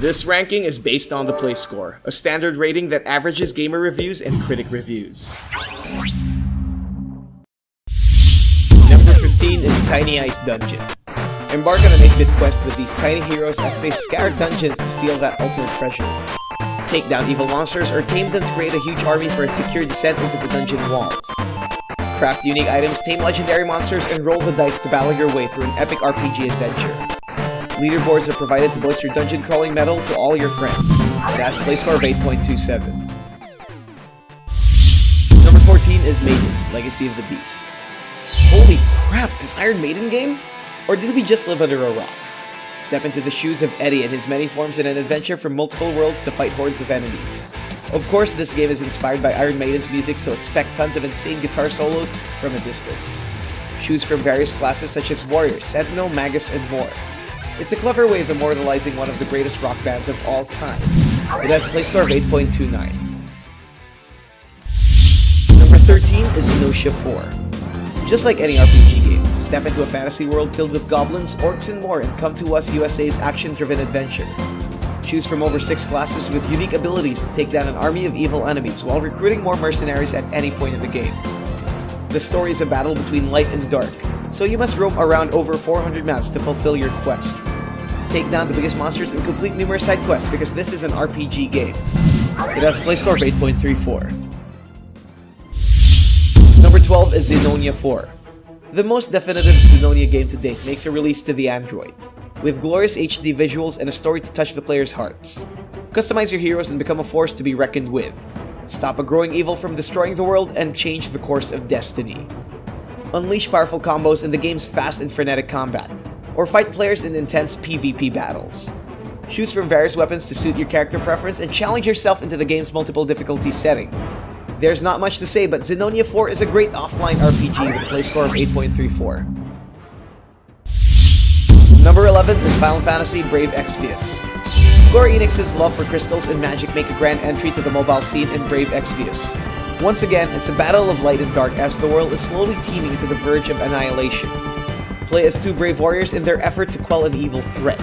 This ranking is based on the play score, a standard rating that averages gamer reviews and critic reviews. Number 15 is Tiny Ice Dungeon. Embark on an 8-bit quest with these tiny heroes as they scour dungeons to steal that ultimate treasure. Take down evil monsters or tame them to create a huge army for a secure descent into the dungeon walls. Craft unique items, tame legendary monsters, and roll the dice to battle your way through an epic RPG adventure. Leaderboards are provided to boost your dungeon crawling medal to all your friends. It has a play score of 8.27. Number 14 is Maiden, Legacy of the Beast. Holy crap, an Iron Maiden game? Or did we just live under a rock? Step into the shoes of Eddie and his many forms in an adventure from multiple worlds to fight hordes of enemies. Of course, this game is inspired by Iron Maiden's music, so expect tons of insane guitar solos from a distance. Choose from various classes such as Warrior, Sentinel, Magus, and more. It's a clever way of immortalizing one of the greatest rock bands of all time. It has a play score of 8.29. Number 13 is Inocia 4. Just like any RPG game, step into a fantasy world filled with goblins, orcs, and more and come to us USA's action-driven adventure. Choose from over 6 classes with unique abilities to take down an army of evil enemies while recruiting more mercenaries at any point in the game. The story is a battle between light and dark, so you must roam around over 400 maps to fulfill your quest. Take down the biggest monsters and complete numerous side quests because this is an RPG game. It has a play score of 8.34. Number 12 is Xenonia 4. The most definitive Xenonia game to date makes a release to the Android, with glorious HD visuals and a story to touch the players' hearts. Customize your heroes and become a force to be reckoned with. Stop a growing evil from destroying the world and change the course of destiny. Unleash powerful combos in the game's fast and frenetic combat, or fight players in intense PvP battles. Choose from various weapons to suit your character preference and challenge yourself into the game's multiple difficulty setting. There's not much to say, but Xenonia 4 is a great offline RPG with a play score of 8.34. Number 11 is Final Fantasy Brave Exvius. Square Enix's love for crystals and magic make a grand entry to the mobile scene in Brave Exvius. Once again, it's a battle of light and dark as the world is slowly teeming to the verge of annihilation. Play as 2 brave warriors in their effort to quell an evil threat.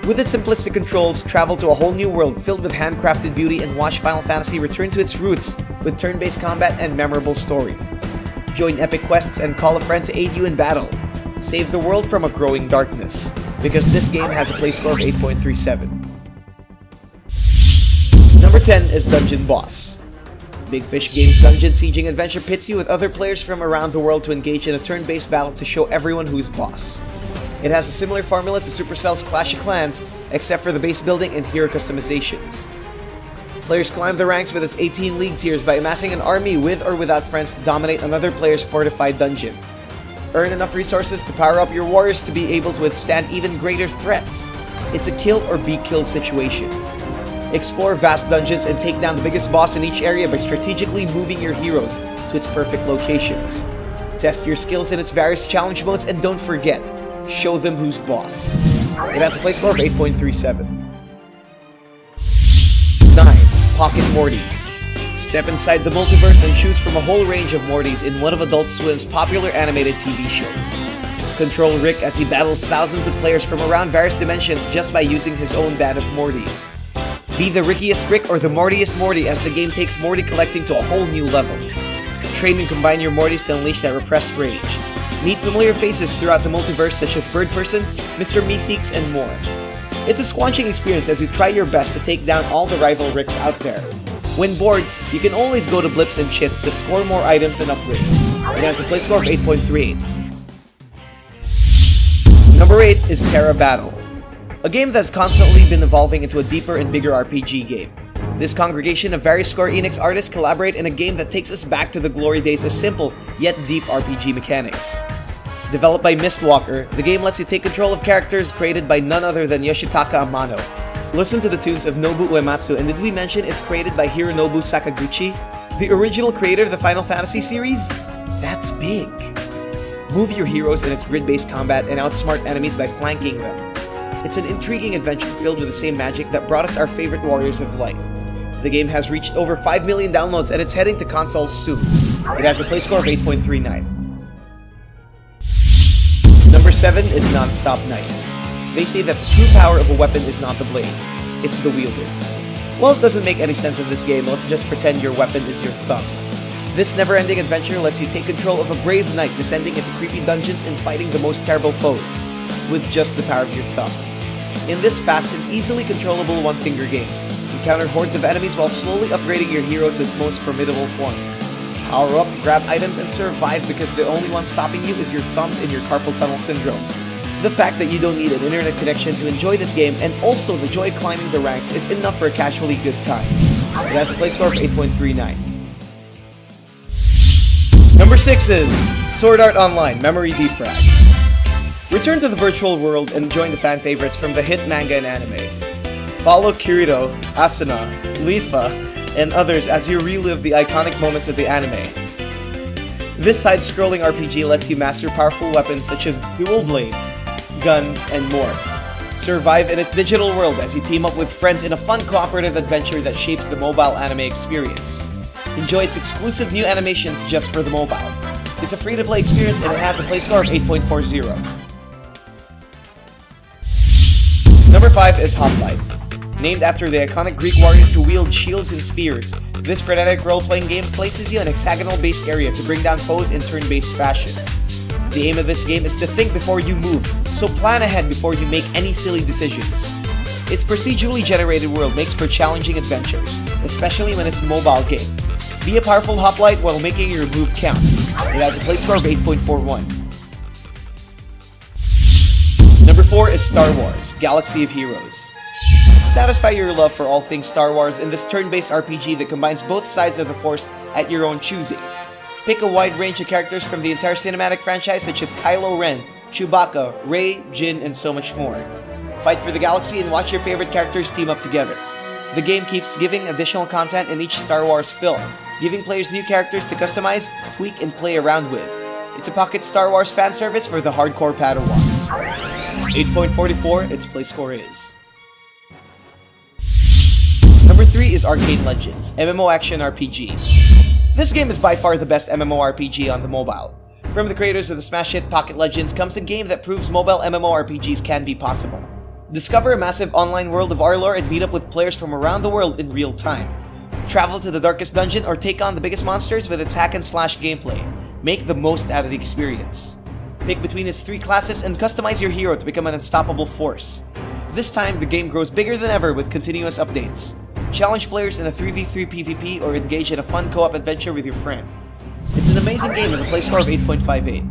With its simplistic controls, travel to a whole new world filled with handcrafted beauty and watch Final Fantasy return to its roots with turn-based combat and memorable story. Join epic quests and call a friend to aid you in battle. Save the world from a growing darkness, because this game has a play score of 8.37. Number 10 is Dungeon Boss. Big Fish Games' dungeon sieging adventure pits you with other players from around the world to engage in a turn-based battle to show everyone who's boss. It has a similar formula to Supercell's Clash of Clans, except for the base building and hero customizations. Players climb the ranks with its 18 league tiers by amassing an army with or without friends to dominate another player's fortified dungeon. Earn enough resources to power up your warriors to be able to withstand even greater threats. It's a kill or be killed situation. Explore vast dungeons and take down the biggest boss in each area by strategically moving your heroes to its perfect locations. Test your skills in its various challenge modes and don't forget, show them who's boss. It has a play score of 8.37. 9. Pocket Mortys. Step inside the multiverse and choose from a whole range of Mortys in one of Adult Swim's popular animated TV shows. Control Rick as he battles thousands of players from around various dimensions just by using his own band of Mortys. Be the Rickiest Rick or the Mortiest Morty as the game takes Morty collecting to a whole new level. Train and combine your Mortys to unleash that repressed rage. Meet familiar faces throughout the multiverse such as Bird Person, Mr. Meeseeks, and more. It's a squanching experience as you try your best to take down all the rival Ricks out there. When bored, you can always go to Blips and Chits to score more items and upgrades. It has a play score of 8.38. Number 8 is Terra Battle. A game that's constantly been evolving into a deeper and bigger RPG game. This congregation of various Square Enix artists collaborate in a game that takes us back to the glory days of simple, yet deep RPG mechanics. Developed by Mistwalker, the game lets you take control of characters created by none other than Yoshitaka Amano. Listen to the tunes of Nobu Uematsu, and did we mention it's created by Hironobu Sakaguchi, the original creator of the Final Fantasy series? That's big. Move your heroes in its grid-based combat and outsmart enemies by flanking them. It's an intriguing adventure filled with the same magic that brought us our favorite Warriors of Light. The game has reached over 5 million downloads and it's heading to consoles soon. It has a play score of 8.39. Number 7 is Non-Stop Knife. They say that the true power of a weapon is not the blade, it's the wielder. While it doesn't make any sense in this game, let's just pretend your weapon is your thumb. This never-ending adventure lets you take control of a brave knight descending into creepy dungeons and fighting the most terrible foes, with just the power of your thumb. In this fast and easily controllable one-finger game, encounter hordes of enemies while slowly upgrading your hero to its most formidable form. Power up, grab items, and survive because the only one stopping you is your thumbs and your carpal tunnel syndrome. The fact that you don't need an internet connection to enjoy this game and also the joy of climbing the ranks is enough for a casually good time. It has a play score of 8.39. Number 6 is Sword Art Online Memory Defrag. Return to the virtual world and join the fan favorites from the hit manga and anime. Follow Kirito, Asuna, Leafa, and others as you relive the iconic moments of the anime. This side-scrolling RPG lets you master powerful weapons such as dual blades, guns, and more. Survive in its digital world as you team up with friends in a fun cooperative adventure that shapes the mobile anime experience. Enjoy its exclusive new animations just for the mobile. It's a free-to-play experience and it has a play score of 8.40. Number 5 is Hoplite. Named after the iconic Greek warriors who wield shields and spears, this frenetic role-playing game places you in an hexagonal-based area to bring down foes in turn-based fashion. The aim of this game is to think before you move, so plan ahead before you make any silly decisions. Its procedurally generated world makes for challenging adventures, especially when it's a mobile game. Be a powerful hoplite while making your move count. It has a play score of 8.41. Number 4 is Star Wars Galaxy of Heroes. Satisfy your love for all things Star Wars in this turn-based RPG that combines both sides of the Force at your own choosing. Pick a wide range of characters from the entire cinematic franchise such as Kylo Ren, Chewbacca, Rey, Jin, and so much more. Fight for the galaxy and watch your favorite characters team up together. The game keeps giving additional content in each Star Wars film, giving players new characters to customize, tweak, and play around with. It's a pocket Star Wars fan service for the hardcore Padawans. 8.44, its play score is. Number 3 is Arcane Legends, MMO Action RPG. This game is by far the best MMORPG on the mobile. From the creators of the smash hit Pocket Legends comes a game that proves mobile MMORPGs can be possible. Discover a massive online world of our lore and meet up with players from around the world in real time. Travel to the darkest dungeon or take on the biggest monsters with its hack and slash gameplay. Make the most out of the experience. Pick between its 3 classes and customize your hero to become an unstoppable force. This time, the game grows bigger than ever with continuous updates. Challenge players in a 3v3 PvP or engage in a fun co-op adventure with your friend. It's an amazing game with a play score of 8.58.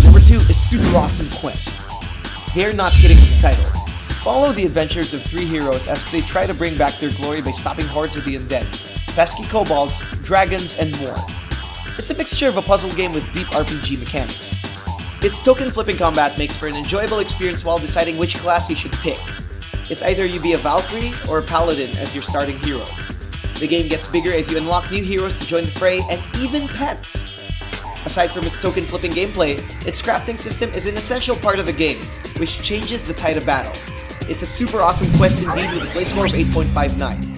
Number 2 is Super Awesome Quest. They're not kidding with the title. Follow the adventures of 3 heroes as they try to bring back their glory by stopping hordes of the undead, pesky kobolds, dragons, and more. It's a mixture of a puzzle game with deep RPG mechanics. Its token flipping combat makes for an enjoyable experience while deciding which class you should pick. It's either you be a Valkyrie or a Paladin as your starting hero. The game gets bigger as you unlock new heroes to join the fray and even pets. Aside from its token flipping gameplay, its crafting system is an essential part of the game, which changes the tide of battle. It's a super awesome quest indeed with a play score of 8.59.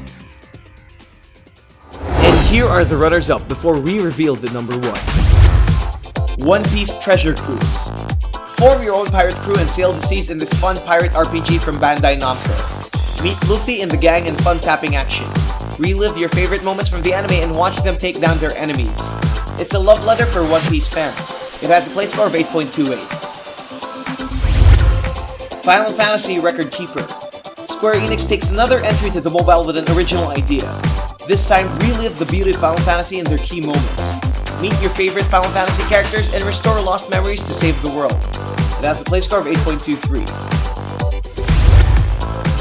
And here are the runners-up before we reveal the number 1. One Piece Treasure Cruise. Form your own pirate crew and sail the seas in this fun pirate RPG from Bandai Namco. Meet Luffy and the gang in fun tapping action. Relive your favorite moments from the anime and watch them take down their enemies. It's a love letter for One Piece fans. It has a play score of 8.28. Final Fantasy Record Keeper. Square Enix takes another entry to the mobile with an original idea. This time, relive the beauty of Final Fantasy and their key moments. Meet your favorite Final Fantasy characters and restore lost memories to save the world. It has a play score of 8.23.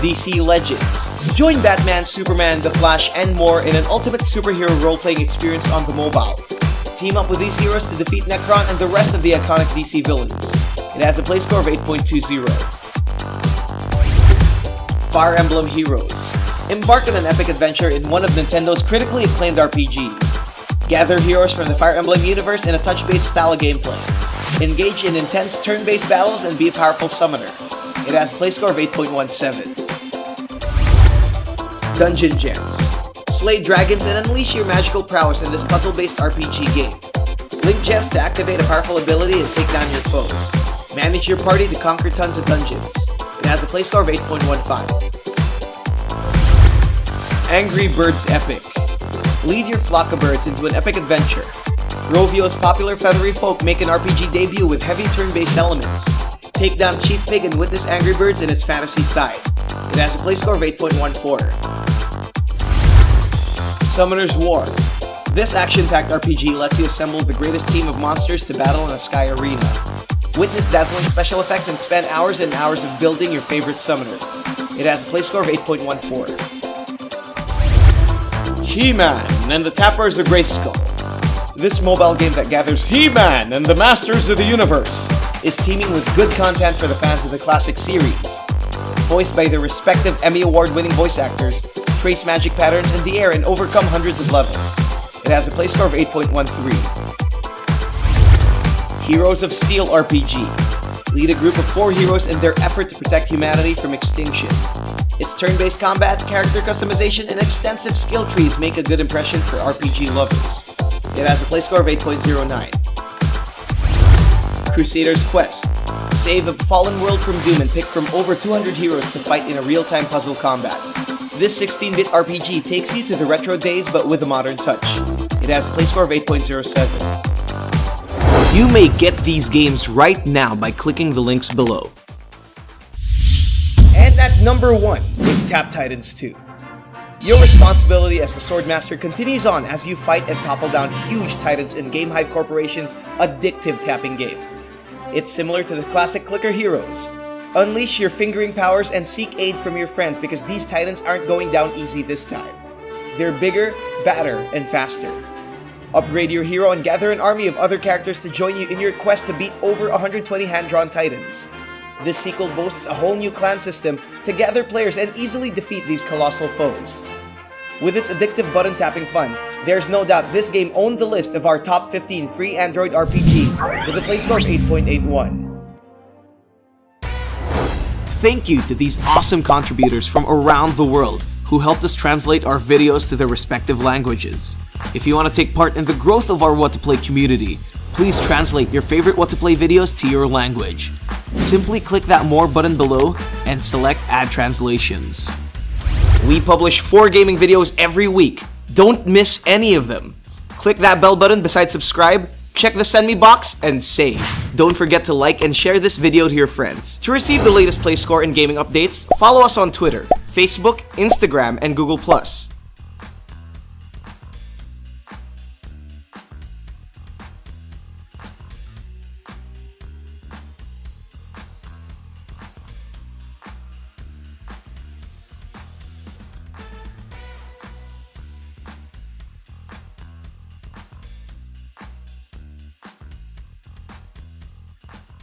DC Legends. Join Batman, Superman, The Flash, and more in an ultimate superhero role-playing experience on the mobile. Team up with these heroes to defeat Necron and the rest of the iconic DC villains. It has a play score of 8.20. Fire Emblem Heroes. Embark on an epic adventure in one of Nintendo's critically acclaimed RPGs. Gather heroes from the Fire Emblem universe in a touch-based style of gameplay. Engage in intense turn-based battles and be a powerful summoner. It has a play score of 8.17. Dungeon Gems. Slay dragons and unleash your magical prowess in this puzzle-based RPG game. Link gems to activate a powerful ability and take down your foes. Manage your party to conquer tons of dungeons. It has a play score of 8.15. Angry Birds Epic. Lead your flock of birds into an epic adventure. Rovio's popular feathery folk make an RPG debut with heavy turn-based elements. Take down Chief Pig and witness Angry Birds in its fantasy side. It has a play score of 8.14. Summoner's War. This action-packed RPG lets you assemble the greatest team of monsters to battle in a sky arena. Witness dazzling special effects and spend hours and hours of building your favorite summoner. It has a play score of 8.14. He-Man and the Tappers of Grayskull. This mobile game that gathers He-Man and the Masters of the Universe is teeming with good content for the fans of the classic series. Voiced by their respective Emmy Award-winning voice actors, trace magic patterns in the air and overcome hundreds of levels. It has a play score of 8.13. Heroes of Steel RPG. Lead a group of 4 heroes in their effort to protect humanity from extinction. Its turn-based combat, character customization, and extensive skill trees make a good impression for RPG lovers. It has a play score of 8.09. Crusader's Quest. Save a fallen world from doom and pick from over 200 heroes to fight in a real-time puzzle combat. This 16-bit RPG takes you to the retro days but with a modern touch. It has a play score of 8.07. You may get these games right now by clicking the links below. And at number 1 is Tap Titans 2. Your responsibility as the Swordmaster continues on as you fight and topple down huge titans in Game Hive Corporation's addictive tapping game. It's similar to the classic clicker heroes. Unleash your fingering powers and seek aid from your friends because these titans aren't going down easy this time. They're bigger, badder, and faster. Upgrade your hero and gather an army of other characters to join you in your quest to beat over 120 hand-drawn titans. This sequel boasts a whole new clan system to gather players and easily defeat these colossal foes. With its addictive button-tapping fun, there's no doubt this game owned the list of our top 15 free Android RPGs with a play score of 8.81. Thank you to these awesome contributors from around the world who helped us translate our videos to their respective languages. If you want to take part in the growth of our What to Play community, please translate your favorite What to Play videos to your language. Simply click that More button below and select Add Translations. We publish 4 gaming videos every week. Don't miss any of them. Click that bell button beside subscribe, check the send me box, and save. Don't forget to like and share this video to your friends. To receive the latest play score and gaming updates, follow us on Twitter, Facebook, Instagram, and Google+.